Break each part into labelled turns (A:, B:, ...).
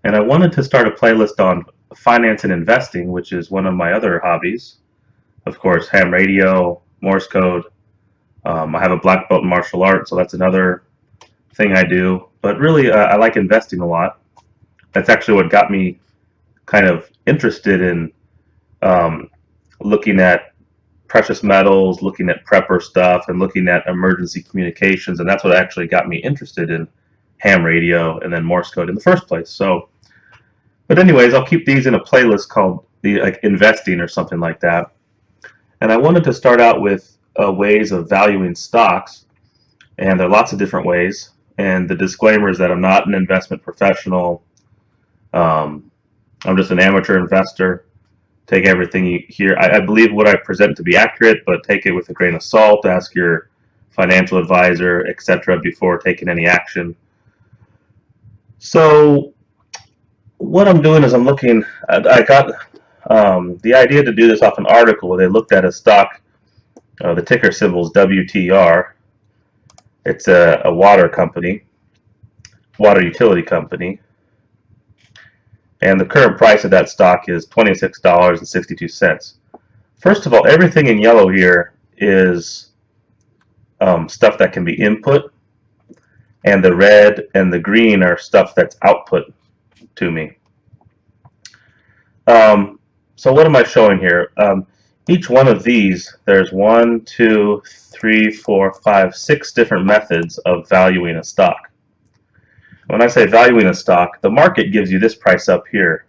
A: And I wanted to start a playlist on finance and investing, which is one of my other hobbies. Of course, ham radio, Morse code. I have a black belt in martial arts, so that's another thing I do. But really, I like investing a lot. That's actually what got me kind of interested in um, looking at precious metals, looking at prepper stuff, and looking at emergency communications. And that's what actually got me interested in ham radio and then Morse code in the first place. So, but anyways, I'll keep these in a playlist called the like investing or something like that. And I wanted to start out with ways of valuing stocks, and there are lots of different ways. And the disclaimer is that I'm not an investment professional. Um, I'm just an amateur investor. Take everything you hear. I believe what I present to be accurate, but take it with a grain of salt. Ask your financial advisor, etc., before taking any action. So what I'm doing is I'm looking. I got the idea to do this off an article where they looked at a stock. The ticker symbol is WTR. It's a water company, water utility company, and the current price of that stock is $26.62. First of all, everything in yellow here is stuff that can be input, and the red and the green are stuff that's output to me. So what am I showing here? Each one of these, there's 1, 2, 3, 4, 5, 6 different methods of valuing a stock. When I say valuing a stock, the market gives you this price up here,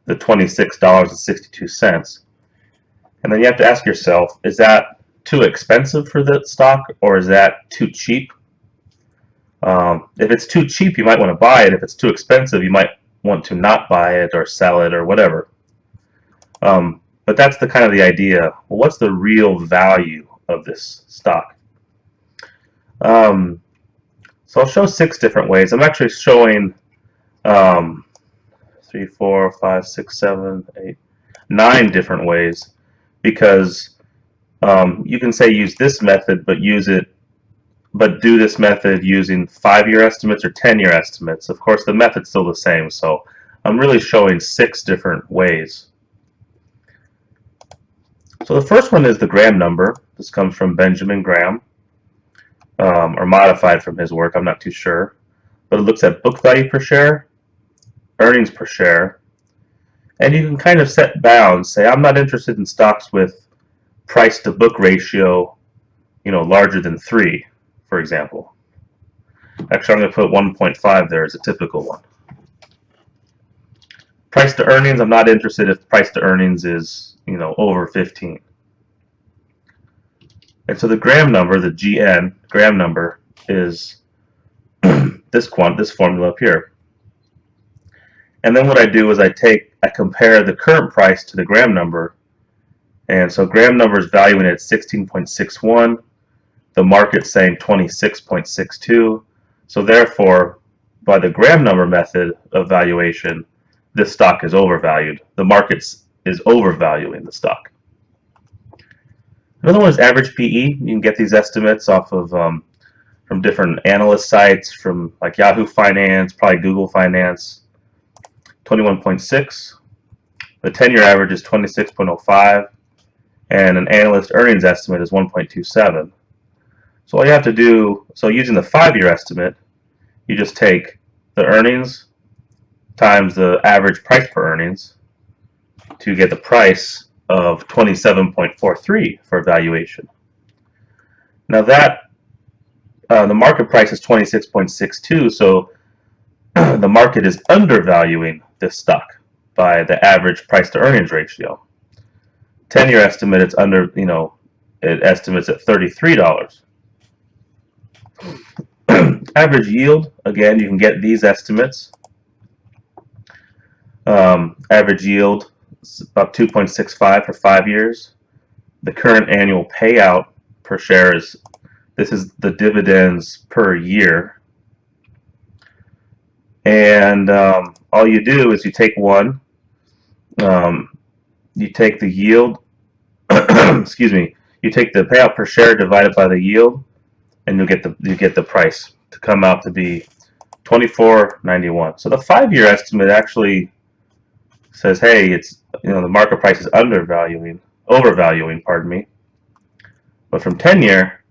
A: the $26.62. And then you have to ask yourself, is that too expensive for the stock, or is that too cheap? If it's too cheap, you might want to buy it. If it's too expensive, you might want to not buy it or sell it or whatever. But that's the kind of the idea. Well, what's the real value of this stock? So I'll show 6 different ways. I'm actually showing 3, 4, 5, 6, 7, 8, 9 different ways, because you can say use this method, but do this method using 5-year estimates or 10-year estimates. Of course, the method's still the same, so I'm really showing 6 different ways. So the first one is the Graham number. This comes from Benjamin Graham, or modified from his work, I'm not too sure. But it looks at book value per share, earnings per share, and you can kind of set bounds. Say, I'm not interested in stocks with price to book ratio, larger than 3, for example. Actually, I'm going to put 1.5 there as a typical one. Price to earnings, I'm not interested if price to earnings is, over 15. And so the Graham number, the Graham number, is this formula up here. And then what I do is I compare the current price to the Graham number. And so Graham number is valuing it at 16.61. The market's saying 26.62. So therefore, by the Graham number method of valuation, this stock is overvalued. The market is overvaluing the stock. Another one is average PE. You can get these estimates off of from different analyst sites, from like Yahoo Finance, probably Google Finance. 21.6. The 10-year average is 26.05, and an analyst earnings estimate is 1.27. So all you have to do, so using the 5-year estimate, you just take the earnings times the average price per earnings to get the price of 27.43 for valuation. Now that the market price is 26.62, so the market is undervaluing this stock by the average price to earnings ratio. 10-year estimate, it's under, it estimates at $33. Average yield, again, you can get these estimates. Average yield is about 2.65 for 5 years. The current annual payout per share this is the dividends per year. And all you do is you take one, you take the yield, excuse me, you take the payout per share divided by the yield, and you get the price to come out to be 24.91. So the 5-year estimate actually says, hey, it's, the market price is overvaluing, pardon me. But from 10-year,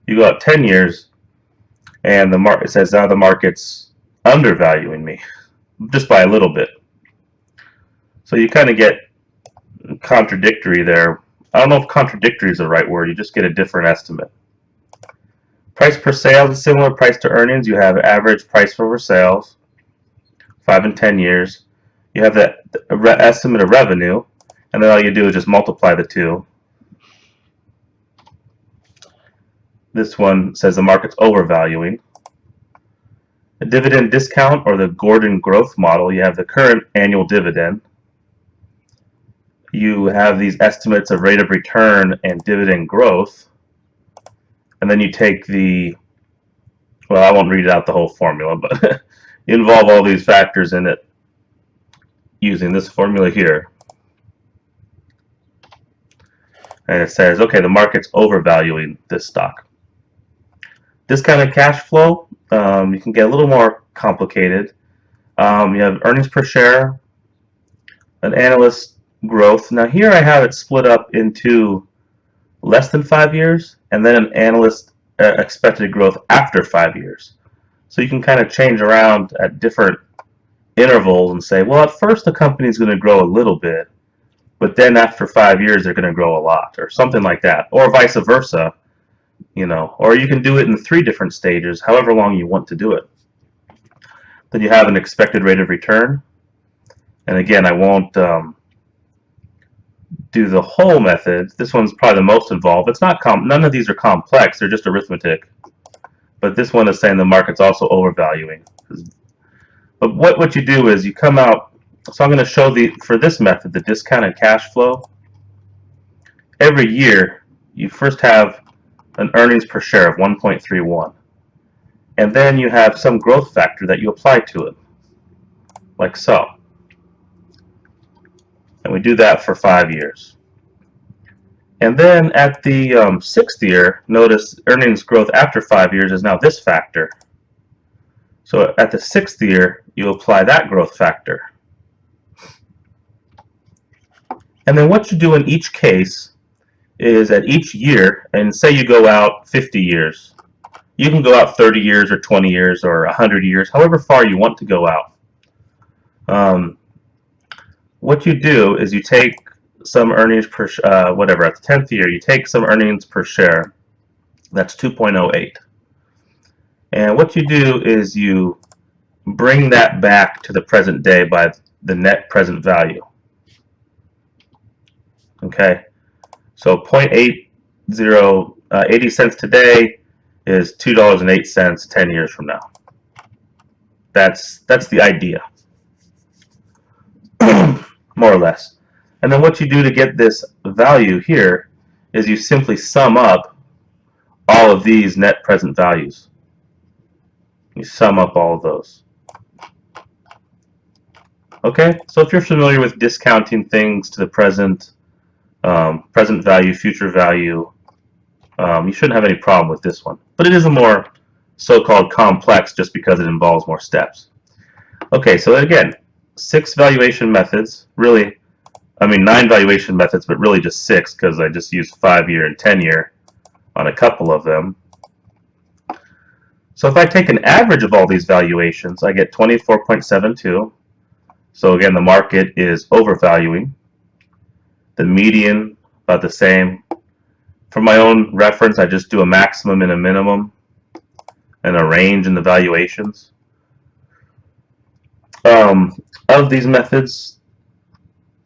A: you go out 10 years, and it says now the market's undervaluing me just by a little bit. So you kind of get contradictory there. I don't know if contradictory is the right word. You just get a different estimate. Price per sale is similar price to earnings. You have average price over sales, 5 and 10 years. You have that estimate of revenue, and then all you do is just multiply the two. This one says the market's overvaluing. The dividend discount, or the Gordon growth model, you have the current annual dividend. You have these estimates of rate of return and dividend growth. And then you take I won't read out the whole formula, but you involve all these factors in it using this formula here. And it says, okay, the market's overvaluing this stock. Discounted cash flow, you can get a little more complicated. You have earnings per share, an analyst growth. Now here I have it split up into less than 5 years, and then an analyst expected growth after 5 years. So you can kind of change around at different intervals and say, well, at first the company is going to grow a little bit, but then after 5 years they're going to grow a lot, or something like that, or vice versa. Or you can do it in 3 different stages, however long you want to do it. Then you have an expected rate of return. And again, I won't do the whole method. This one's probably the most involved. It's not none of these are complex, they're just arithmetic. But this one is saying the market's also overvaluing. But what you do is you come out, so I'm going to show for this method, the discounted cash flow. Every year, you first have an earnings per share of 1.31. And then you have some growth factor that you apply to it, like so. And we do that for 5 years. And then at the 6th year, notice earnings growth after 5 years is now this factor. So at the 6th year, you apply that growth factor. And then what you do in each case is at each year, and say you go out 50 years. You can go out 30 years or 20 years or 100 years, however far you want to go out. What you do is you take some earnings per at the 10th year, you take some earnings per share. That's 2.08. And what you do is you bring that back to the present day by the net present value. Okay, so 80 cents today is $2.08 10 years from now. That's the idea, more or less. And then what you do to get this value here is you simply sum up all of these net present values. You sum up all of those. Okay, so if you're familiar with discounting things to the present value, future value, you shouldn't have any problem with this one. But it is a more so-called complex just because it involves more steps. Okay, so again, 6 valuation methods, really, 9 valuation methods, but really just 6 because I just used 5-year and 10-year on a couple of them. So if I take an average of all these valuations, I get 24.72. So again, the market is overvaluing. The median, about the same. For my own reference, I just do a maximum and a minimum and a range in the valuations. Of these methods,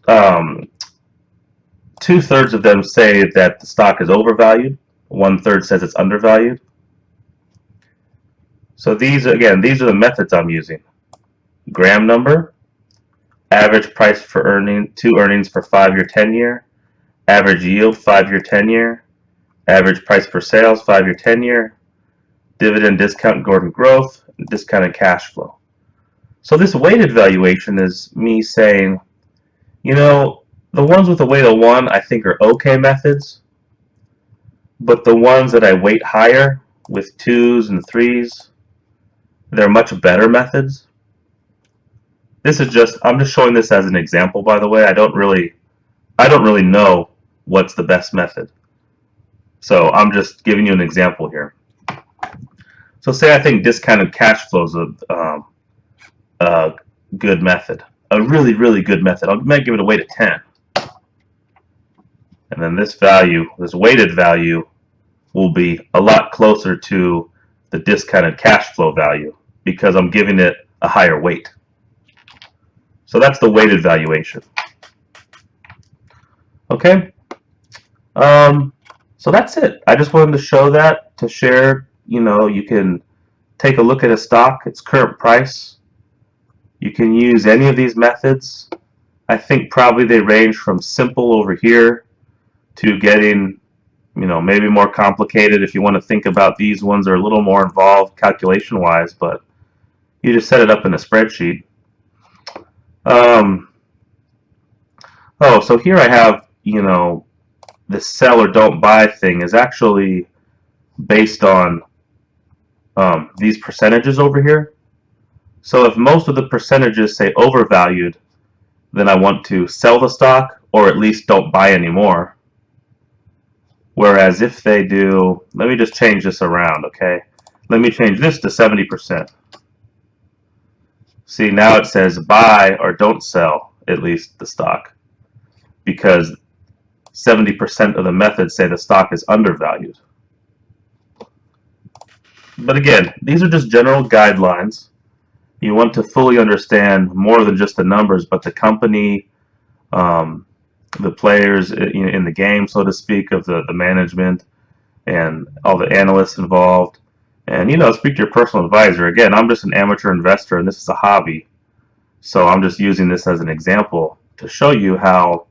A: 2/3 of them say that the stock is overvalued. 1/3 says it's undervalued. So these are the methods I'm using. Gram number, average price for earnings for 5-year, 10-year, average yield 5-year, 10-year, average price per sales 5-year, 10-year, dividend discount, Gordon growth, and discounted cash flow. So this weighted valuation is me saying, the ones with a weight of 1 I think are okay methods, but the ones that I weight higher with 2s and 3s, There are much better methods. I'm just showing this as an example, by the way. I don't really know what's the best method. So I'm just giving you an example here. So say I think discounted cash flow is a good method, a really, really good method. I might give it a weight of 10. And then this weighted value, will be a lot closer to the discounted cash flow value because I'm giving it a higher weight. So that's the weighted valuation. Okay. So that's it. I just wanted to show that, to share. You can take a look at a stock, its current price. You can use any of these methods. I think probably they range from simple over here to getting, maybe more complicated if you want to think about these ones are a little more involved calculation-wise, but you just set it up in a spreadsheet. So here I have, the sell or don't buy thing is actually based on these percentages over here. So if most of the percentages say overvalued, then I want to sell the stock or at least don't buy anymore. Whereas if they do, let me just change this around, okay? Let me change this to 70%. See, now it says buy or don't sell at least the stock, because 70% of the methods say the stock is undervalued. But again, these are just general guidelines. You want to fully understand more than just the numbers, but the company, the players in the game, so to speak, of the management and all the analysts involved. And, speak to your personal advisor. Again, I'm just an amateur investor, and this is a hobby. So I'm just using this as an example to show you how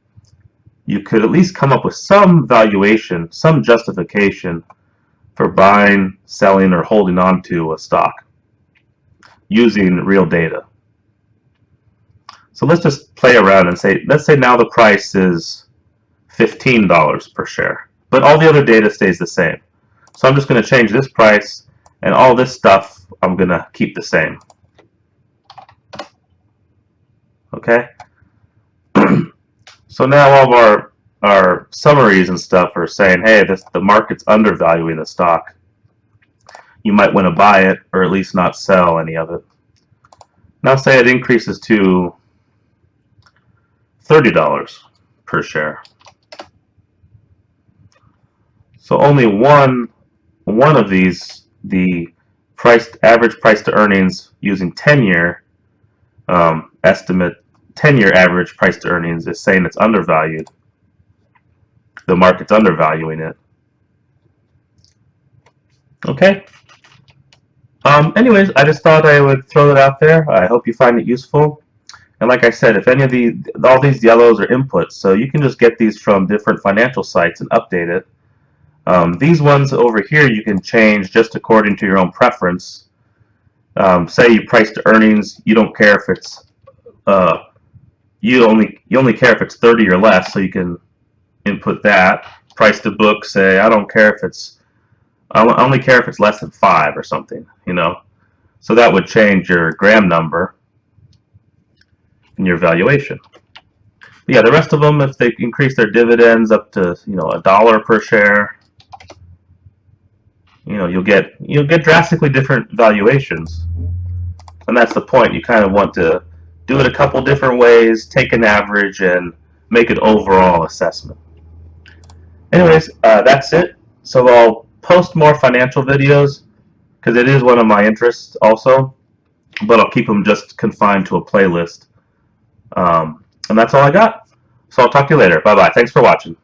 A: you could at least come up with some valuation, some justification for buying, selling, or holding on to a stock using real data. So let's just play around and say, let's say now the price is $15 per share, but all the other data stays the same. So I'm just going to change this price, and all this stuff I'm going to keep the same. Okay? So now all of our summaries and stuff are saying, hey, the market's undervaluing the stock. You might want to buy it or at least not sell any of it. Now say it increases to $30 per share. So only one of these, the average price to earnings using 10-year estimate, 10-year average price to earnings is saying it's undervalued. The market's undervaluing it. Okay. Anyways, I just thought I would throw it out there. I hope you find it useful. And like I said, if any of all these yellows are inputs, so you can just get these from different financial sites and update it. These ones over here you can change just according to your own preference. Say you price to earnings, you don't care if it's you only care if it's 30 or less, so you can input that. Price to book, say I don't care if it's I only care if it's less than 5 or something, So that would change your gram number and your valuation. But yeah, the rest of them, if they increase their dividends up to $1 per share, you'll get drastically different valuations. And that's the point. You kind of want to do it a couple different ways, take an average, and make an overall assessment. Anyways, that's it. So I'll post more financial videos because it is one of my interests also, but I'll keep them just confined to a playlist. And that's all I got. So I'll talk to you later. Bye-bye. Thanks for watching.